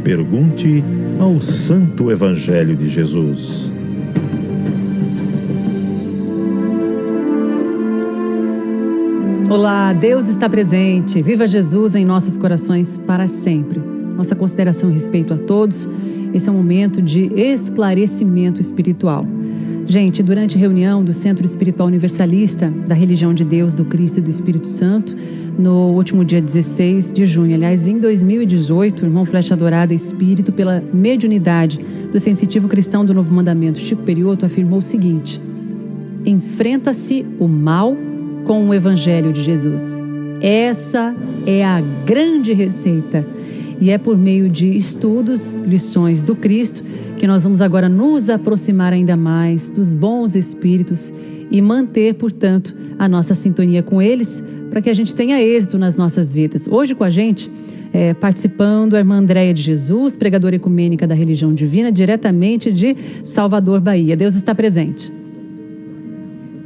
Pergunte ao Santo Evangelho de Jesus. Olá, Deus está presente. Viva Jesus em nossos corações para sempre. Nossa consideração e respeito a todos. Esse é um momento de esclarecimento espiritual. Gente, durante a reunião do Centro Espiritual Universalista da Religião de Deus, do Cristo e do Espírito Santo, no último dia 16 de junho, aliás, em 2018, o irmão Flecha Dourada Espírito, pela mediunidade do sensitivo cristão do Novo Mandamento, Chico Perioto, afirmou o seguinte: enfrenta-se o mal com o Evangelho de Jesus. Essa é a grande receita. E é por meio de estudos, lições do Cristo, que nós vamos agora nos aproximar ainda mais dos bons espíritos e manter, portanto, a nossa sintonia com eles, para que a gente tenha êxito nas nossas vidas. Hoje com a gente, participando, a irmã Andréia de Jesus, pregadora ecumênica da Religião Divina, diretamente de Salvador, Bahia. Deus está presente.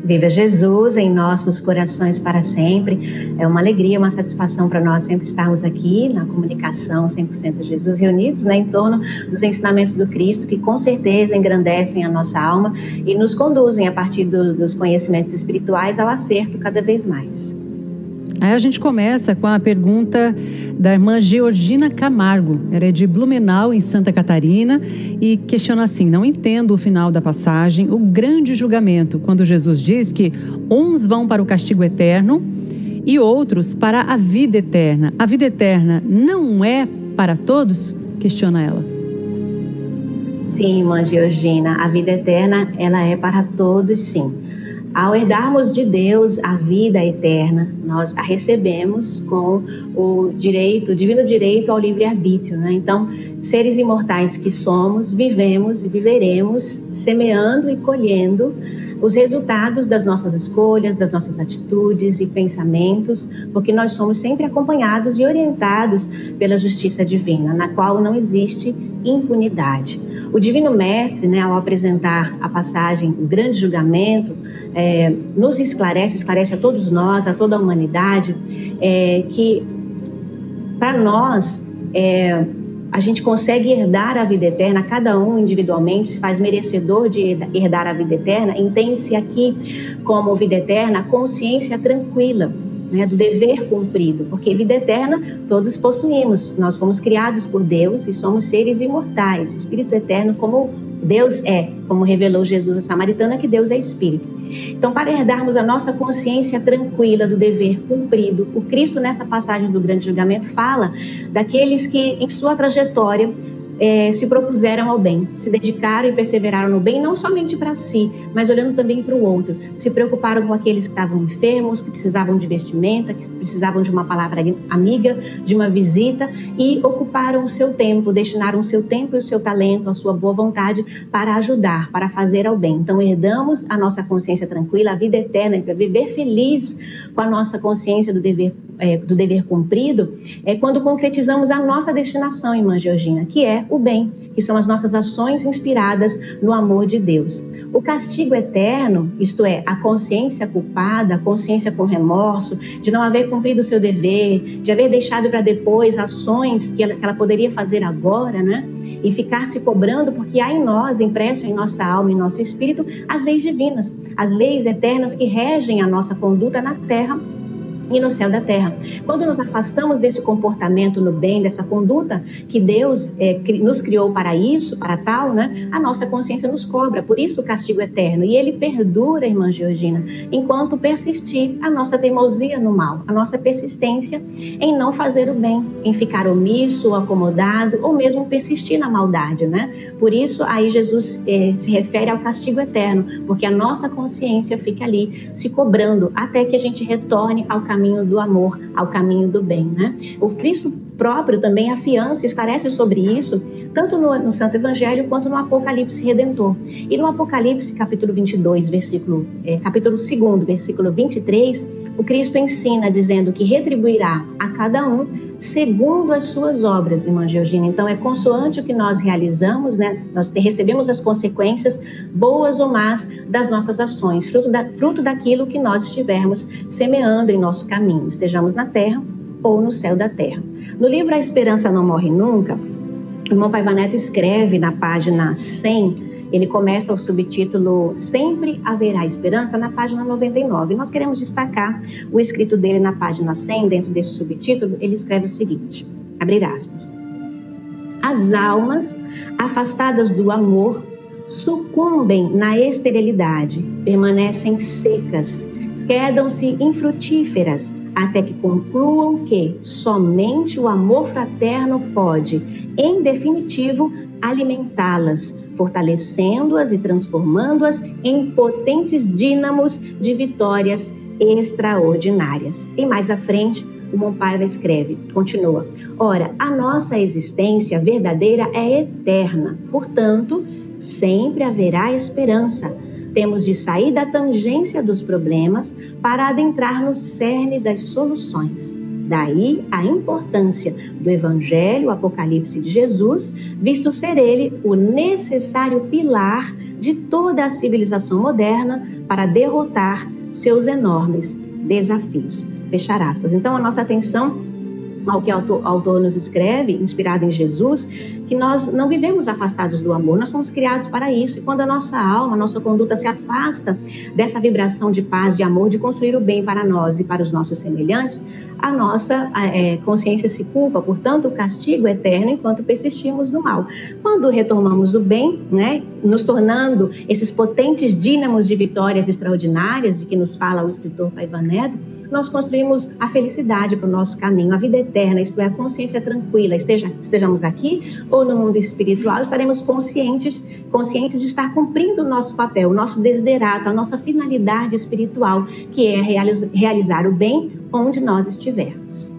Viva Jesus em nossos corações para sempre. É uma alegria, uma satisfação para nós sempre estarmos aqui na comunicação 100% Jesus, reunidos em torno dos ensinamentos do Cristo, que com certeza engrandecem a nossa alma e nos conduzem a partir dos conhecimentos espirituais ao acerto cada vez mais. Aí a gente começa com a pergunta da irmã Georgina Camargo. Ela é de Blumenau, em Santa Catarina, e questiona assim: não entendo o final da passagem, o grande julgamento, quando Jesus diz que uns vão para o castigo eterno e outros para a vida eterna. A vida eterna não é para todos? Questiona ela. Sim, irmã Georgina, a vida eterna, ela é para todos, sim. Ao herdarmos de Deus a vida eterna, nós a recebemos com o divino direito ao livre-arbítrio, né? Então, seres imortais que somos, vivemos e viveremos semeando e colhendo os resultados das nossas escolhas, das nossas atitudes e pensamentos, porque nós somos sempre acompanhados e orientados pela justiça divina, na qual não existe impunidade. O Divino Mestre, né, ao apresentar a passagem do grande julgamento, nos esclarece a todos nós, a toda a humanidade, que para nós a gente consegue herdar a vida eterna, cada um individualmente se faz merecedor de herdar a vida eterna. Entende-se aqui como vida eterna a consciência tranquila, né, do dever cumprido, porque vida eterna todos possuímos. Nós fomos criados por Deus e somos seres imortais, espírito eterno como Deus é, como revelou Jesus a Samaritana, que Deus é espírito. Então, para herdarmos a nossa consciência tranquila do dever cumprido, o Cristo, nessa passagem do grande julgamento, fala daqueles que, em sua trajetória, se propuseram ao bem, se dedicaram e perseveraram no bem, não somente para si, mas olhando também para o outro. Se preocuparam com aqueles que estavam enfermos, que precisavam de vestimenta, que precisavam de uma palavra amiga, de uma visita, e ocuparam o seu tempo, destinaram o seu tempo e o seu talento, a sua boa vontade para ajudar, para fazer ao bem. Então, herdamos a nossa consciência tranquila, a vida eterna, a gente vai viver feliz com a nossa consciência do dever cumprido, quando concretizamos a nossa destinação, irmã Georgina, que é o bem, que são as nossas ações inspiradas no amor de Deus. O castigo eterno, isto é, a consciência culpada, a consciência com remorso, de não haver cumprido o seu dever, de haver deixado para depois ações que ela poderia fazer agora, né? E ficar se cobrando, porque há em nós, impresso em nossa alma, em nosso espírito, as leis divinas, as leis eternas que regem a nossa conduta na terra e no céu da terra. Quando nos afastamos desse comportamento no bem, dessa conduta que Deus nos criou para isso, para tal, né? A nossa consciência nos cobra, por isso o castigo eterno. E ele perdura, irmã Georgina, enquanto persistir a nossa teimosia no mal, a nossa persistência em não fazer o bem, em ficar omisso ou acomodado, ou mesmo persistir na maldade, né? Por isso, aí Jesus se refere ao castigo eterno, porque a nossa consciência fica ali se cobrando até que a gente retorne ao caminho do amor, ao caminho do bem, né? O Cristo próprio também afiança e esclarece sobre isso, tanto no Santo Evangelho quanto no Apocalipse Redentor. E no Apocalipse, capítulo 22, capítulo 2, versículo 23, o Cristo ensina dizendo que retribuirá a cada um segundo as suas obras, irmã Georgina. Então, é consoante o que nós realizamos, né? Nós recebemos as consequências, boas ou más, das nossas ações, fruto daquilo que nós estivermos semeando em nosso caminho, estejamos na terra ou no céu da terra. No livro A Esperança Não Morre Nunca, O irmão Paiva Neto escreve na página 100, ele começa o subtítulo Sempre Haverá Esperança, na página 99. Nós queremos destacar o escrito dele na página 100, dentro desse subtítulo. Ele escreve o seguinte, abre aspas: as almas afastadas do amor sucumbem na esterilidade, permanecem secas, quedam-se infrutíferas, até que concluam que somente o amor fraterno pode, em definitivo, alimentá-las, fortalecendo-as e transformando-as em potentes dínamos de vitórias extraordinárias. E mais à frente, o irmão Paiva escreve, continua: ora, a nossa existência verdadeira é eterna, portanto, sempre haverá esperança. Temos de sair da tangência dos problemas para adentrar no cerne das soluções. Daí a importância do Evangelho, o Apocalipse de Jesus, visto ser ele o necessário pilar de toda a civilização moderna para derrotar seus enormes desafios. Fechar aspas. Então, a nossa atenção ao que o autor nos escreve, inspirado em Jesus, que nós não vivemos afastados do amor, nós somos criados para isso. E quando a nossa alma, a nossa conduta se afasta dessa vibração de paz, de amor, de construir o bem para nós e para os nossos semelhantes, a nossa consciência se culpa, portanto, o castigo eterno enquanto persistimos no mal. Quando retomamos o bem, né, nos tornando esses potentes dínamos de vitórias extraordinárias, de que nos fala o escritor Paiva Neto, nós construímos a felicidade para o nosso caminho, a vida eterna, isto é, a consciência tranquila. Estejamos aqui ou no mundo espiritual, estaremos conscientes de estar cumprindo o nosso papel, o nosso desiderato, a nossa finalidade espiritual, que é realizar o bem onde nós estivermos.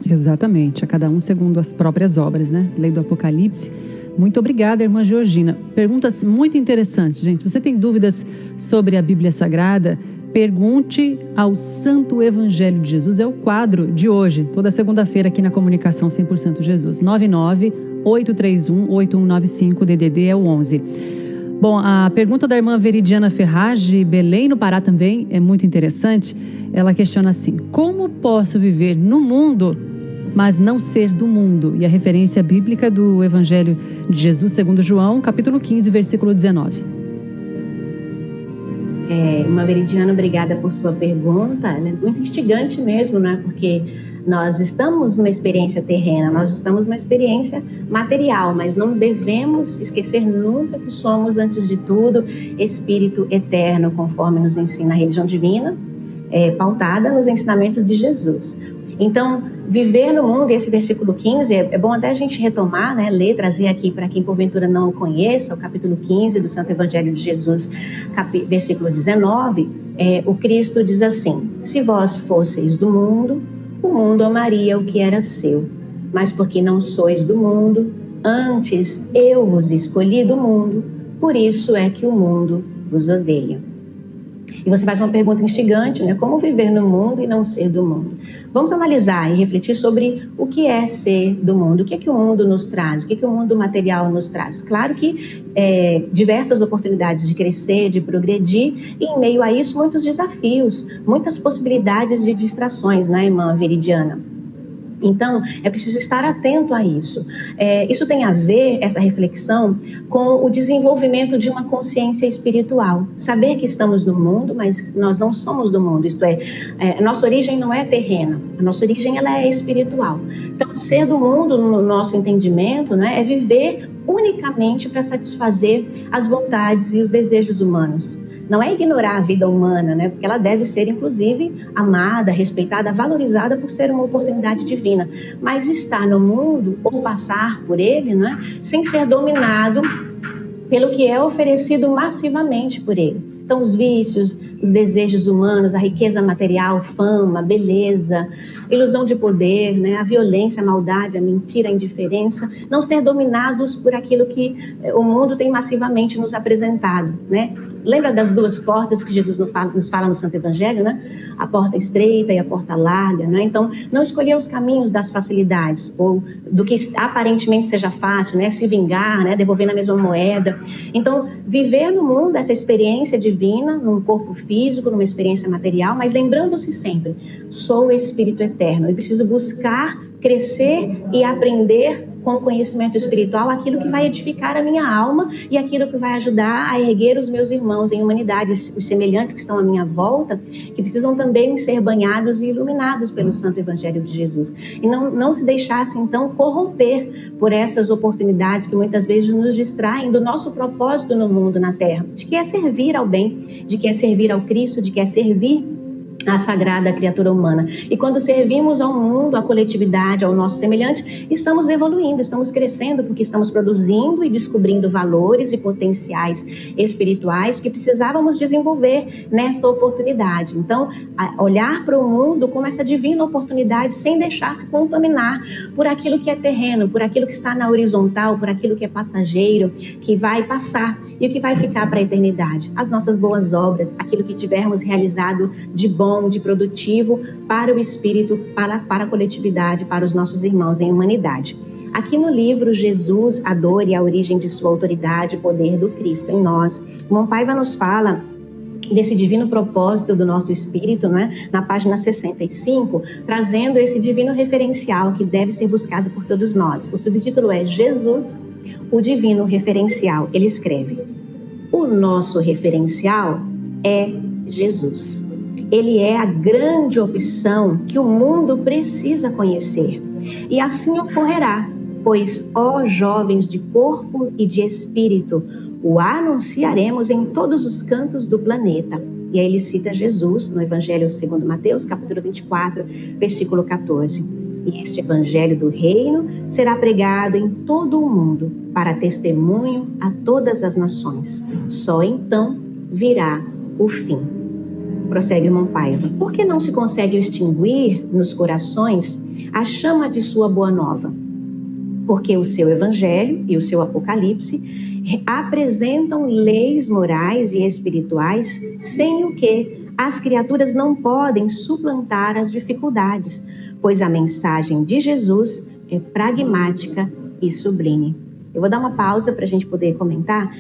Exatamente, a cada um segundo as próprias obras, né? Lei do Apocalipse. Muito obrigada, irmã Georgina. Perguntas muito interessantes, gente. Você tem dúvidas sobre a Bíblia Sagrada? Pergunte ao Santo Evangelho de Jesus. É o quadro de hoje, toda segunda-feira aqui na Comunicação 100% Jesus. 99-831-8195, DDD é o 11. Bom, a pergunta da irmã Veridiana Ferraz, de Belém, no Pará, também é muito interessante. Ela questiona assim: como posso viver no mundo, mas não ser do mundo? E a referência bíblica do Evangelho de Jesus, segundo João, capítulo 15, versículo 19. Irmã Veridiana, obrigada por sua pergunta. Ela é muito instigante mesmo, não é? Porque nós estamos numa experiência terrena, nós estamos numa experiência material, mas não devemos esquecer nunca que somos, antes de tudo, espírito eterno, conforme nos ensina a religião divina, pautada nos ensinamentos de Jesus. Então, viver no mundo, esse versículo 15, é bom até a gente retomar, né, ler, trazer aqui para quem porventura não o conheça, o capítulo 15 do Santo Evangelho de Jesus, versículo 19, o Cristo diz assim: se vós fosseis do mundo, o mundo amaria o que era seu, mas porque não sois do mundo, antes eu vos escolhi do mundo, por isso é que o mundo vos odeia. E você faz uma pergunta instigante, né? Como viver no mundo e não ser do mundo? Vamos analisar e refletir sobre o que é ser do mundo. O que é que o mundo nos traz? O que é que o mundo material nos traz? Claro que diversas oportunidades de crescer, de progredir, e em meio a isso muitos desafios, muitas possibilidades de distrações, né, irmã Veridiana? Então, é preciso estar atento a isso. Isso tem a ver, essa reflexão, com o desenvolvimento de uma consciência espiritual. Saber que estamos no mundo, mas nós não somos do mundo. Isto é, a nossa origem não é terrena, a nossa origem ela é espiritual. Então, ser do mundo, no nosso entendimento, né, é viver unicamente para satisfazer as vontades e os desejos humanos. Não é ignorar a vida humana, né? Porque ela deve ser, inclusive, amada, respeitada, valorizada por ser uma oportunidade divina. Mas estar no mundo, ou passar por ele, né? Sem ser dominado pelo que é oferecido massivamente por ele. Então, os vícios, os desejos humanos, a riqueza material, fama, beleza, ilusão de poder, né? A violência, a maldade, a mentira, a indiferença, não ser dominados por aquilo que o mundo tem massivamente nos apresentado, né? Lembra das duas portas que Jesus nos fala no Santo Evangelho, né? A porta estreita e a porta larga, né? Então, não escolher os caminhos das facilidades, ou do que aparentemente seja fácil, né? Se vingar, né? Devolver na mesma moeda. Então, viver no mundo essa experiência divina, num corpo físico, numa experiência material, mas lembrando-se sempre, sou o Espírito Eterno e preciso buscar crescer e aprender com o conhecimento espiritual aquilo que vai edificar a minha alma e aquilo que vai ajudar a erguer os meus irmãos em humanidade, os semelhantes que estão à minha volta, que precisam também ser banhados e iluminados pelo Santo Evangelho de Jesus. E não se deixasse, então, corromper por essas oportunidades que muitas vezes nos distraem do nosso propósito no mundo, na Terra, de que é servir ao bem, de que é servir ao Cristo, de que é servir a sagrada criatura humana. E quando servimos ao mundo, à coletividade, ao nosso semelhante, estamos evoluindo, estamos crescendo, porque estamos produzindo e descobrindo valores e potenciais espirituais que precisávamos desenvolver nesta oportunidade. Então, olhar para o mundo como essa divina oportunidade, sem deixar se contaminar por aquilo que é terreno, por aquilo que está na horizontal, por aquilo que é passageiro, que vai passar e o que vai ficar para a eternidade. As nossas boas obras, aquilo que tivermos realizado de bom, de produtivo para o espírito, para a coletividade, para os nossos irmãos em humanidade. Aqui no livro Jesus, a dor e a origem de sua autoridade, poder do Cristo em nós, o irmão Paiva nos fala desse divino propósito do nosso espírito, não é? Na página 65, trazendo esse divino referencial que deve ser buscado por todos nós. O subtítulo é Jesus, o divino referencial. Ele escreve: o nosso referencial é Jesus. Ele é a grande opção que o mundo precisa conhecer. E assim ocorrerá, pois, ó jovens de corpo e de espírito, o anunciaremos em todos os cantos do planeta. E aí ele cita Jesus no Evangelho segundo Mateus, capítulo 24, versículo 14. E este Evangelho do Reino será pregado em todo o mundo, para testemunho a todas as nações. Só então virá o fim. Prossegue o irmão Paiva. Por que não se consegue extinguir nos corações a chama de sua boa nova? Porque o seu Evangelho e o seu Apocalipse apresentam leis morais e espirituais sem o que as criaturas não podem suplantar as dificuldades, pois a mensagem de Jesus é pragmática e sublime. Eu vou dar uma pausa para a gente poder comentar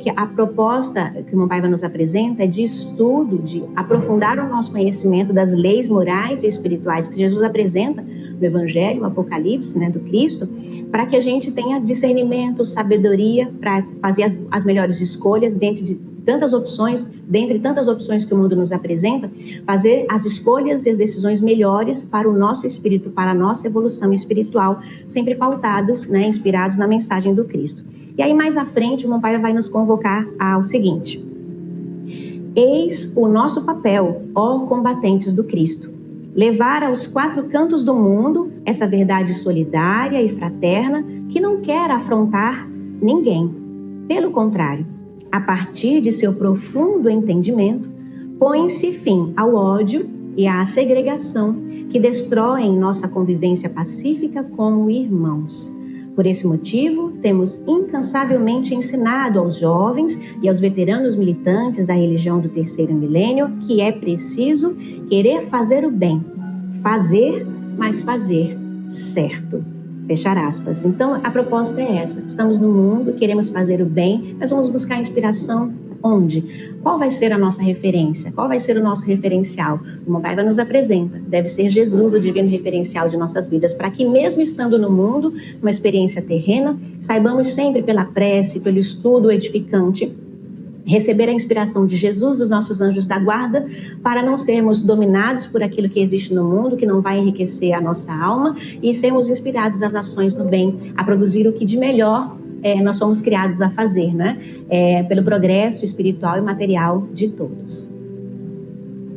que a proposta que o irmão Paiva nos apresenta é de estudo, de aprofundar o nosso conhecimento das leis morais e espirituais que Jesus apresenta no Evangelho, no Apocalipse, né, do Cristo, para que a gente tenha discernimento, sabedoria para fazer as melhores escolhas dentre tantas opções que o mundo nos apresenta, fazer as escolhas e as decisões melhores para o nosso espírito, para a nossa evolução espiritual, sempre pautados, né, inspirados na mensagem do Cristo. E aí mais à frente o irmão Paiva vai nos convocar ao seguinte: eis o nosso papel, ó combatentes do Cristo, levar aos quatro cantos do mundo essa verdade solidária e fraterna que não quer afrontar ninguém. Pelo contrário, a partir de seu profundo entendimento, põe-se fim ao ódio e à segregação que destroem nossa convivência pacífica como irmãos. Por esse motivo, temos incansavelmente ensinado aos jovens e aos veteranos militantes da religião do terceiro milênio que é preciso querer fazer o bem, fazer, mas fazer certo. Fechar aspas. Então, a proposta é essa. Estamos no mundo, queremos fazer o bem, mas vamos buscar inspiração onde? Qual vai ser a nossa referência? Qual vai ser o nosso referencial? O irmão Paiva nos apresenta. Deve ser Jesus o divino referencial de nossas vidas, para que mesmo estando no mundo, uma experiência terrena, saibamos sempre pela prece, pelo estudo edificante, receber a inspiração de Jesus, dos nossos anjos da guarda, para não sermos dominados por aquilo que existe no mundo, que não vai enriquecer a nossa alma, e sermos inspirados às ações no bem, a produzir o que de melhor nós somos criados a fazer, né? Pelo progresso espiritual e material de todos.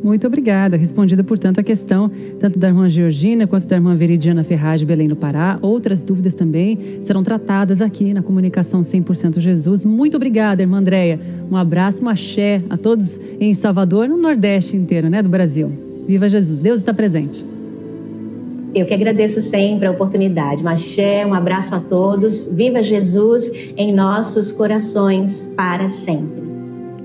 Muito obrigada. Respondida, portanto, a questão tanto da irmã Georgina quanto da irmã Veridiana Ferraz de Belém no Pará. Outras dúvidas também serão tratadas aqui na Comunicação 100% Jesus. Muito obrigada, irmã Andréia. Um abraço, um axé a todos em Salvador, no Nordeste inteiro, né, do Brasil. Viva Jesus. Deus está presente. Eu que agradeço sempre a oportunidade. Um axé, um abraço a todos. Viva Jesus em nossos corações para sempre.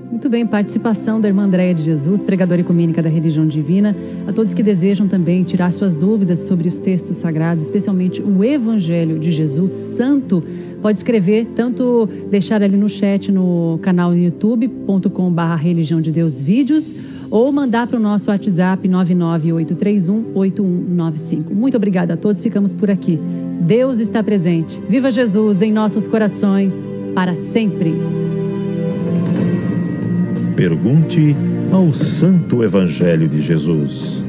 Muito bem, participação da irmã Andréia de Jesus, pregadora ecumênica da religião divina. A todos que desejam também tirar suas dúvidas sobre os textos sagrados, especialmente o Evangelho de Jesus Santo, pode escrever, tanto deixar ali no chat no canal youtube.com/Religião de Deus Vídeos, ou mandar para o nosso WhatsApp 998318195. Muito obrigada a todos, ficamos por aqui. Deus está presente. Viva Jesus em nossos corações para sempre. Pergunte ao Santo Evangelho de Jesus.